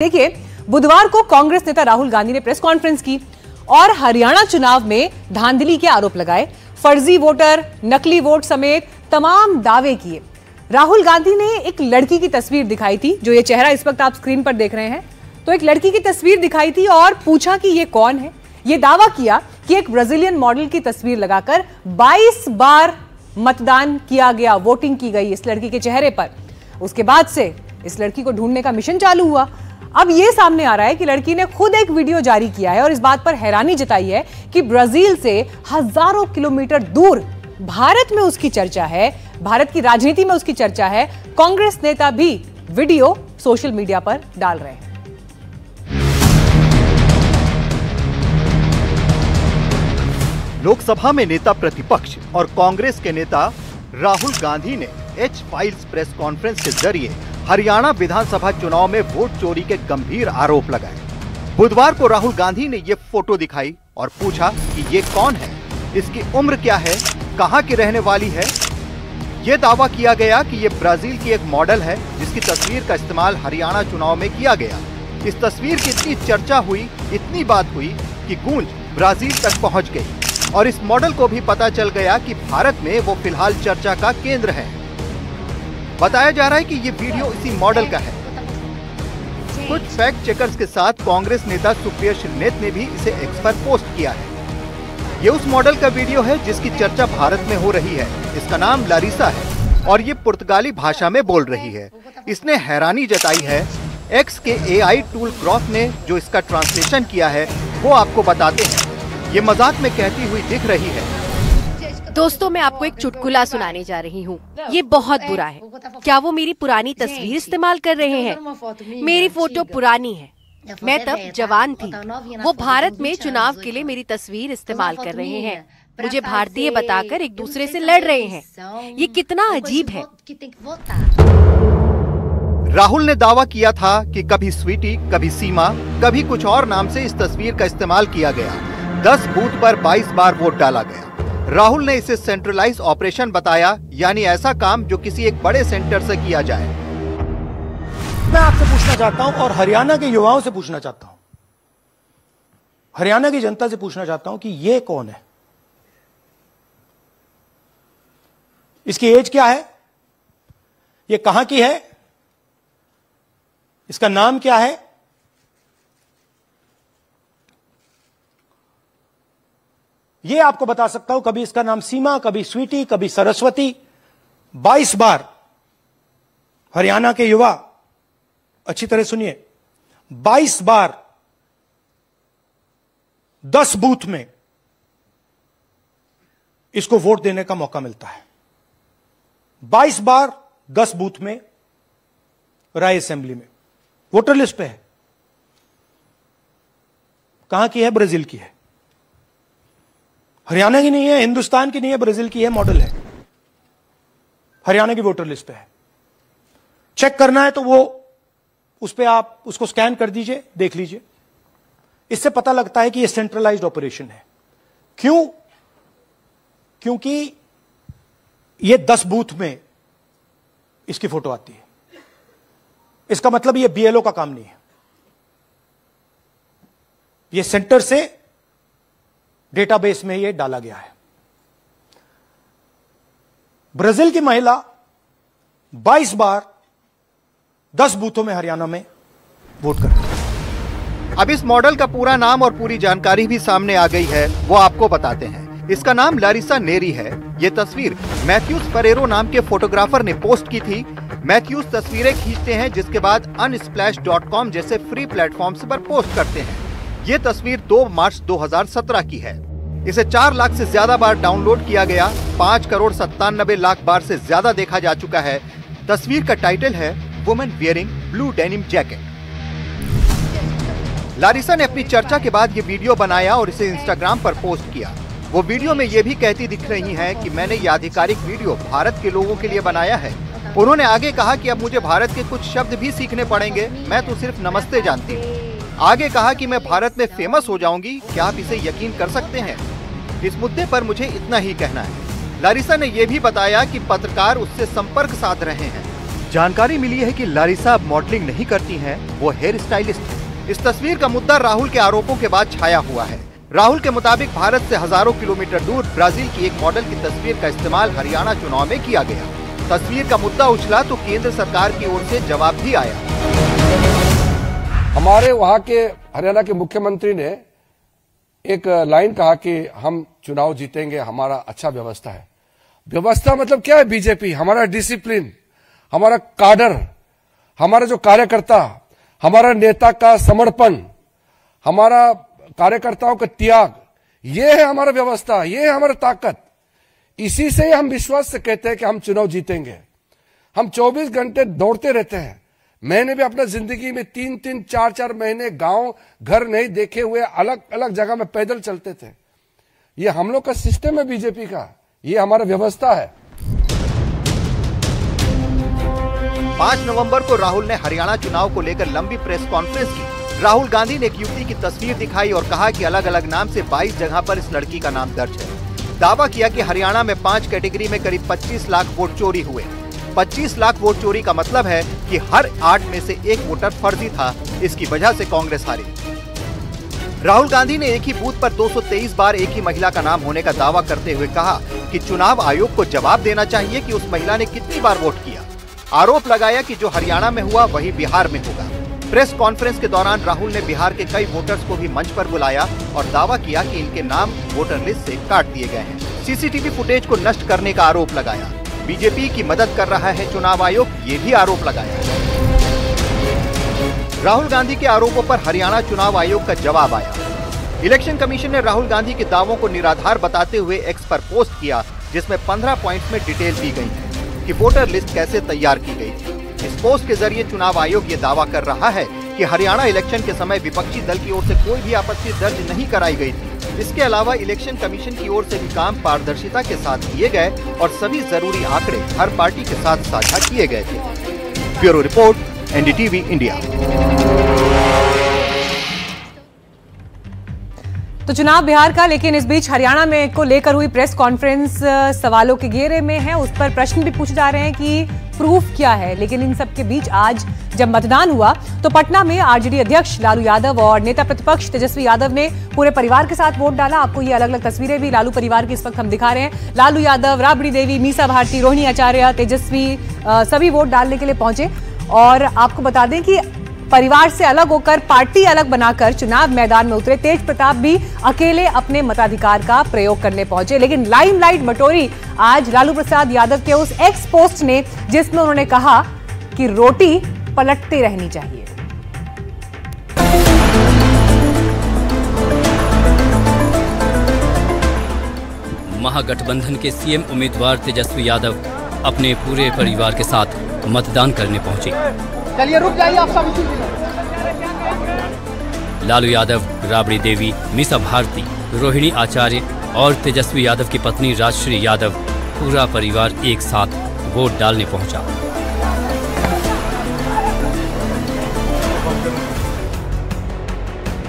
देखिए, बुधवार को कांग्रेस नेता राहुल गांधी ने प्रेस कॉन्फ्रेंस की और हरियाणा चुनाव में धांधली के आरोप लगाए। फर्जी वोटर, नकली वोट समेत तमाम दावे किए। राहुल गांधी ने एक लड़की की तस्वीर दिखाई थी, जो ये चेहरा इस वक्त आप स्क्रीन पर देख रहे हैं। तो एक लड़की की तस्वीर दिखाई थी और पूछा कि ये कौन है। ये दावा किया कि एक ब्राजीलियन मॉडल की तस्वीर लगाकर 22 बार मतदान किया गया, वोटिंग की गई इस लड़की के चेहरे पर। उसके बाद से इस लड़की को ढूंढने का मिशन चालू हुआ। अब यह सामने आ रहा है कि लड़की ने खुद एक वीडियो जारी किया है और इस बात पर हैरानी जताई है कि ब्राजील से हजारों किलोमीटर दूर भारत में उसकी चर्चा है, भारत की राजनीति में उसकी चर्चा है। कांग्रेस नेता भी वीडियो सोशल मीडिया पर डाल रहे हैं। लोकसभा में नेता प्रतिपक्ष और कांग्रेस के नेता राहुल गांधी ने एच फाइल्स प्रेस कॉन्फ्रेंस के जरिए हरियाणा विधानसभा चुनाव में वोट चोरी के गंभीर आरोप लगाए। बुधवार को राहुल गांधी ने ये फोटो दिखाई और पूछा कि ये कौन है, इसकी उम्र क्या है, कहां की रहने वाली है। ये दावा किया गया कि ये ब्राजील की एक मॉडल है जिसकी तस्वीर का इस्तेमाल हरियाणा चुनाव में किया गया। इस तस्वीर की इतनी चर्चा हुई, इतनी बात हुई कि गूंज ब्राजील तक पहुंच गई और इस मॉडल को भी पता चल गया कि भारत में वो फिलहाल चर्चा का केंद्र है। बताया जा रहा है कि ये वीडियो इसी मॉडल का है। कुछ फैक्ट चेकर्स के साथ कांग्रेस नेता सुप्रिया श्रीनेत ने भी इसे एक्स पर पोस्ट किया है। ये उस मॉडल का वीडियो है जिसकी चर्चा भारत में हो रही है। इसका नाम लारिसा है और ये पुर्तगाली भाषा में बोल रही है। इसने हैरानी जताई है। एक्स के AI टूल ग्रॉस ने जो इसका ट्रांसलेशन किया है वो आपको बताते हैं। ये मजाक में कहती हुई दिख रही है। दोस्तों, मैं आपको एक चुटकुला सुनाने जा रही हूँ। ये बहुत बुरा है। क्या वो मेरी पुरानी तस्वीर इस्तेमाल कर रहे हैं? मेरी फोटो पुरानी है, मैं तब जवान थी। वो भारत में चुनाव के लिए मेरी तस्वीर इस्तेमाल कर रहे हैं। मुझे भारतीय बताकर एक दूसरे से लड़ रहे हैं। ये कितना अजीब है। राहुल ने दावा किया था कि कभी स्वीटी, कभी सीमा, कभी कुछ और नाम से इस तस्वीर का इस्तेमाल किया गया। 10 बूथ पर 22 बार वोट डाला गया। राहुल ने इसे सेंट्रलाइज ऑपरेशन बताया, यानी ऐसा काम जो किसी एक बड़े सेंटर से किया जाए। मैं आपसे पूछना चाहता हूं और हरियाणा के युवाओं से पूछना चाहता हूं, हरियाणा की जनता से पूछना चाहता हूं कि ये कौन है, इसकी एज क्या है, ये कहां की है, इसका नाम क्या है। ये आपको बता सकता हूं, कभी इसका नाम सीमा, कभी स्वीटी, कभी सरस्वती। 22 बार हरियाणा के युवा अच्छी तरह सुनिए, 22 बार 10 बूथ में इसको वोट देने का मौका मिलता है। 22 बार 10 बूथ में राय असेंबली में वोटर लिस्ट पे है। कहां की है? ब्राजील की है। हरियाणा की नहीं है, हिंदुस्तान की नहीं है, ब्राजील की है, मॉडल है। हरियाणा की वोटर लिस्ट पे है। चेक करना है तो वो उस पे आप उसको स्कैन कर दीजिए, देख लीजिए। इससे पता लगता है कि ये सेंट्रलाइज्ड ऑपरेशन है। क्यों? क्योंकि ये 10 बूथ में इसकी फोटो आती है। इसका मतलब ये BLO का काम नहीं है। ये सेंटर से डेटाबेस में ये डाला गया है। ब्राजील की महिला 22 बार 10 बूथों में हरियाणा में वोट कर रही है। अब इस मॉडल का पूरा नाम और पूरी जानकारी भी सामने आ गई है, वो आपको बताते हैं। इसका नाम लारिसा नेरी है। ये तस्वीर मैथ्यूज फरेरो नाम के फोटोग्राफर ने पोस्ट की थी। मैथ्यूज तस्वीरें खींचते हैं जिसके बाद unsplash.com जैसे फ्री प्लेटफॉर्म्स पर पोस्ट करते हैं। ये तस्वीर 2 मार्च 2017 की है। इसे 4 लाख से ज्यादा बार डाउनलोड किया गया। 5 करोड़ 97 लाख बार से ज्यादा देखा जा चुका है। तस्वीर का टाइटल है women wearing blue denim jacket. Larissa ने अपनी चर्चा के बाद ये वीडियो बनाया और इसे इंस्टाग्राम पर पोस्ट किया। वो वीडियो में ये भी कहती दिख रही हैं कि मैंने ये आधिकारिक वीडियो भारत के लोगों के लिए बनाया है। उन्होंने आगे कहा कि अब मुझे भारत के कुछ शब्द भी सीखने पड़ेंगे, मैं तो सिर्फ नमस्ते जानती हूँ। आगे कहा कि मैं भारत में फेमस हो जाऊंगी, क्या आप इसे यकीन कर सकते हैं? इस मुद्दे पर मुझे इतना ही कहना है। लारिसा ने यह भी बताया कि पत्रकार उससे संपर्क साध रहे हैं। जानकारी मिली है कि लारिसा अब मॉडलिंग नहीं करती हैं, वो हेयर स्टाइलिस्ट है। इस तस्वीर का मुद्दा राहुल के आरोपों के बाद छाया हुआ है। राहुल के मुताबिक भारत से हजारों किलोमीटर दूर ब्राजील की एक मॉडल की तस्वीर का इस्तेमाल हरियाणा चुनाव में किया गया। तस्वीर का मुद्दा उछला तो केंद्र सरकार की ओर से जवाब भी आया। हमारे वहाँ के हरियाणा के मुख्यमंत्री ने एक लाइन कहा कि हम चुनाव जीतेंगे, हमारा अच्छा व्यवस्था है। व्यवस्था मतलब क्या है? बीजेपी, हमारा डिसिप्लिन, हमारा काडर, हमारा जो कार्यकर्ता, हमारा नेता का समर्पण, हमारा कार्यकर्ताओं का त्याग, ये है हमारा व्यवस्था, ये है हमारा ताकत। इसी से हम विश्वास से कहते हैं कि हम चुनाव जीतेंगे। हम 24 घंटे दौड़ते रहते हैं। मैंने भी अपना जिंदगी में 3-3, 4-4 महीने गांव घर नहीं देखे हुए अलग अलग जगह में पैदल चलते थे। ये हम लोग का सिस्टम है बीजेपी का, ये हमारा व्यवस्था है। 5 नवंबर को राहुल ने हरियाणा चुनाव को लेकर लंबी प्रेस कॉन्फ्रेंस की। राहुल गांधी ने एक युवती की तस्वीर दिखाई और कहा कि अलग अलग नाम से 22 जगह पर इस लड़की का नाम दर्ज है। दावा किया कि हरियाणा में 5 कैटेगरी में करीब 25 लाख वोट चोरी हुए। 25 लाख वोट चोरी का मतलब है कि हर 8 में से 1 वोटर फर्जी था। इसकी वजह से कांग्रेस हारी। राहुल गांधी ने एक ही बूथ पर 223 बार एक ही महिला का नाम होने का दावा करते हुए कहा कि चुनाव आयोग को जवाब देना चाहिए कि उस महिला ने कितनी बार वोट किया। आरोप लगाया कि जो हरियाणा में हुआ वही बिहार में होगा। प्रेस कॉन्फ्रेंस के दौरान राहुल ने बिहार के कई वोटर्स को भी मंच पर बुलाया और दावा किया कि इनके नाम वोटर लिस्ट से काट दिए गए हैं। सीसीटीवी फुटेज को नष्ट करने का आरोप लगाया। बीजेपी की मदद कर रहा है चुनाव आयोग, ये भी आरोप लगाया। राहुल गांधी के आरोपों पर हरियाणा चुनाव आयोग का जवाब आया। इलेक्शन कमीशन ने राहुल गांधी के दावों को निराधार बताते हुए एक्स पर पोस्ट किया, जिसमें 15 पॉइंट्स में डिटेल दी गई है कि वोटर लिस्ट कैसे तैयार की गई थी। इस पोस्ट के जरिए चुनाव आयोग ये दावा कर रहा है कि हरियाणा इलेक्शन के समय विपक्षी दल की ओर से कोई भी आपत्ति दर्ज नहीं कराई गई थी। इसके अलावा इलेक्शन कमीशन की ओर से भी काम पारदर्शिता के साथ किए गए और सभी जरूरी आंकड़े हर पार्टी के साथ साझा किए गए थे। Bureau report, NDTV India. तो चुनाव बिहार का, लेकिन इस बीच हरियाणा में को लेकर हुई प्रेस कॉन्फ्रेंस सवालों के घेरे में है। उस पर प्रश्न भी पूछे जा रहे हैं कि प्रूफ क्या है। लेकिन इन सब के बीच आज जब मतदान हुआ तो पटना में आरजेडी अध्यक्ष लालू यादव और नेता प्रतिपक्ष तेजस्वी यादव ने पूरे परिवार के साथ वोट डाला। आपको ये अलग अलग तस्वीरें भी लालू परिवार की इस वक्त हम दिखा रहे हैं। लालू यादव, राबड़ी देवी, मीसा भारती, रोहिणी आचार्य, तेजस्वी सभी वोट डालने के लिए पहुंचे। और आपको बता दें कि परिवार से अलग होकर, पार्टी अलग बनाकर चुनाव मैदान में उतरे तेज प्रताप भी अकेले अपने मताधिकार का प्रयोग करने पहुंचे। लेकिन लाइमलाइट बटोरी आज लालू प्रसाद यादव के उस एक्स पोस्ट ने, जिसमें उन्होंने कहा कि रोटी पलटती रहनी चाहिए। महागठबंधन के सीएम उम्मीदवार तेजस्वी यादव अपने पूरे परिवार के साथ मतदान करने पहुंचे। चलिए रुक जाइए आप सब। लालू यादव, राबड़ी देवी, मीसा भारती, रोहिणी आचार्य और तेजस्वी यादव की पत्नी राजश्री यादव, पूरा परिवार एक साथ वोट डालने पहुंचा।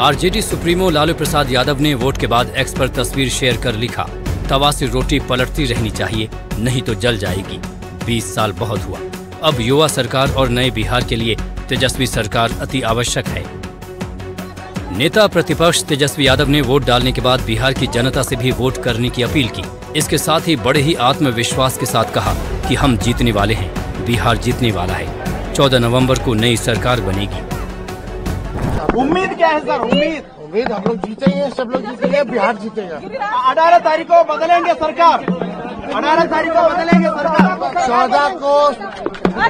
आरजेडी सुप्रीमो लालू प्रसाद यादव ने वोट के बाद एक्स पर तस्वीर शेयर कर लिखा, तवा से रोटी पलटती रहनी चाहिए, नहीं तो जल जाएगी। 20 साल बहुत हुआ। अब युवा सरकार और नए बिहार के लिए तेजस्वी सरकार अति आवश्यक है। नेता प्रतिपक्ष तेजस्वी यादव ने वोट डालने के बाद बिहार की जनता से भी वोट करने की अपील की। इसके साथ ही बड़े ही आत्मविश्वास के साथ कहा कि हम जीतने वाले हैं, बिहार जीतने वाला है। 14 नवंबर को नई सरकार बनेगी। उम्मीद क्या है सर? उम्मीद हम लोग जीतेंगे, सब लोग जीतेंगे, बिहार जीतेगा। 18 तारीख को बदलेंगे सरकार। 18 तारीख को बदलेंगे सरकार। 14 को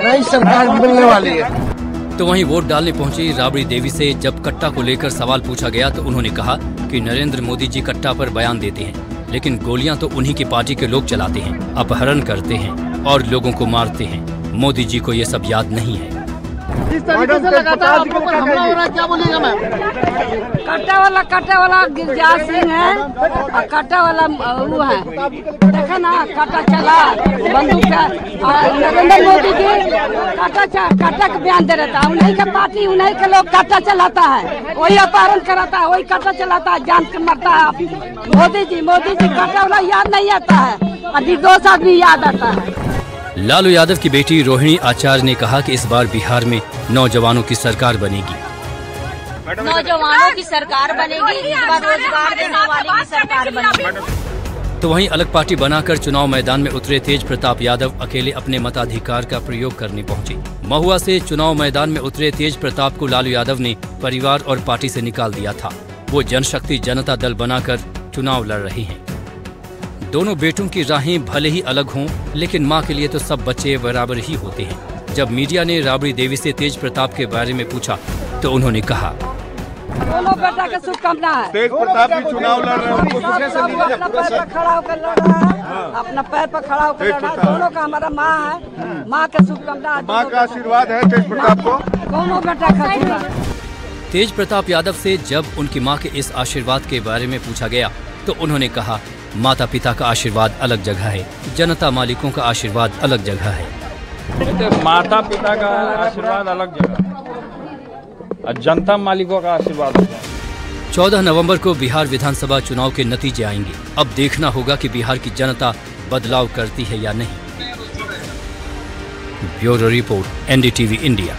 नई सरकार मिलने वाली है। तो वहीं वोट डालने पहुंची राबड़ी देवी से जब कट्टा को लेकर सवाल पूछा गया तो उन्होंने कहा कि नरेंद्र मोदी जी कट्टा पर बयान देते हैं, लेकिन गोलियां तो उन्हीं की पार्टी के लोग चलाते हैं, अपहरण करते हैं और लोगों को मारते हैं। मोदी जी को ये सब याद नहीं है। इस तरीके से लगातार आपको पर हमला हो रहा है, क्या बोलिएगा मैम? कट्टा वाला गिरजाल सिंह है और कट्टा वाला वो है, देखा ना, कट्टा चला बंदूक का। नरेंद्र मोदी जी कट्टा का बयान दे रहता है। उन्हीं का पार्टी, उन्हीं के लोग कट्टा चलाता है, वही अपहरण कराता है, वही कट्टा चलाता है, जान के मरता है। मोदी जी कट्टा वाला याद नहीं आता है, निर्दोष आदमी याद आता है। लालू यादव की बेटी रोहिणी आचार्य ने कहा कि इस बार बिहार में नौजवानों की सरकार बनेगी। नौजवानों की सरकार बनेगी, इस बार रोजगार देने वाली की सरकार बनेगी। तो वहीं अलग पार्टी बनाकर चुनाव मैदान में उतरे तेज प्रताप यादव अकेले अपने मताधिकार का प्रयोग करने पहुंचे। महुआ से चुनाव मैदान में उतरे तेज प्रताप को लालू यादव ने परिवार और पार्टी से निकाल दिया था। वो जनशक्ति जनता दल बनाकर चुनाव लड़ रहे हैं। दोनों बेटों की राहें भले ही अलग हों, लेकिन मां के लिए तो सब बच्चे बराबर ही होते हैं। जब मीडिया ने राबड़ी देवी से तेज प्रताप के बारे में पूछा तो उन्होंने कहा, दोनों बेटा के शुभकामना है। तेज प्रताप भी चुनाव लड़ रहे हैं, अपना पैर पर खड़ा होकर लड़ रहा है, अपना पैर पर खड़ा होकर लड़ रहा है। दोनों का हमारा माँ है, माँ के शुभकामना। माँ का आशीर्वाद है तेज प्रताप को। दोनों बेटा खातिर। तेज प्रताप यादव से जब उनकी मां के इस आशीर्वाद के बारे में पूछा गया तो उन्होंने कहा, माता पिता का आशीर्वाद अलग जगह है, जनता मालिकों का आशीर्वाद अलग जगह है। माता पिता का आशीर्वाद अलग जगह और जनता मालिकों का आशीर्वाद होगा। 14 नवंबर को बिहार विधानसभा चुनाव के नतीजे आएंगे। अब देखना होगा कि बिहार की जनता बदलाव करती है या नहीं। Bureau report, NDTV India.